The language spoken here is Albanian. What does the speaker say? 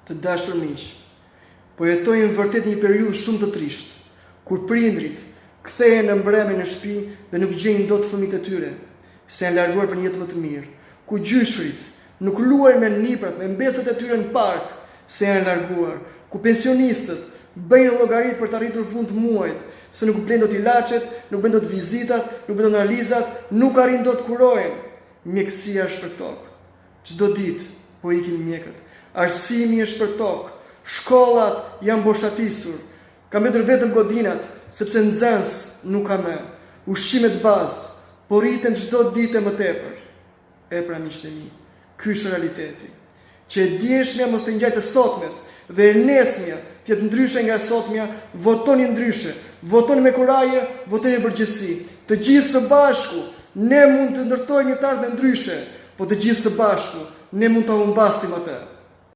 Të dashur miq, po jetojmë vërtet një periudhë shumë të trisht, kur prindrit kthehen në mbrëmje në shtëpi dhe nuk gjejnë dot fëmijët e tyre, se janë larguar për një jetë më të mirë, ku gjyshrit nuk luajnë me niprat, me mbesët e tyre në park, se janë larguar, ku pensionistët bëjnë llogarit për të arritur fund të muajit, se nuk blen dot ilaçet, nuk bën dot vizitat, nuk bën dot analizat, nuk arrin dot kurojnë. Mjekësia është për tokë. Çdo ditë po ikin mjekët. Arsimi është për tokë. Shkollat janë boshatisur. Ka mbetur vetëm godinat, sepse nxënës nuk ka më. Ushqimet bazë po rriten çdo ditë më tepër. Pra miqtë e mi, ky është realiteti. Që e djeshmja mos të ngjajë të sotmes dhe e nesmja të jetë ndryshe nga e sotmja, votoni ndryshe, votoni me kuraje, votoni me përgjegjësi. Të gjithë së bashku ne mund të ndërtojmë një të ardhmë ndryshe, po të gjithë së bashku ne mund ta humbasim atë.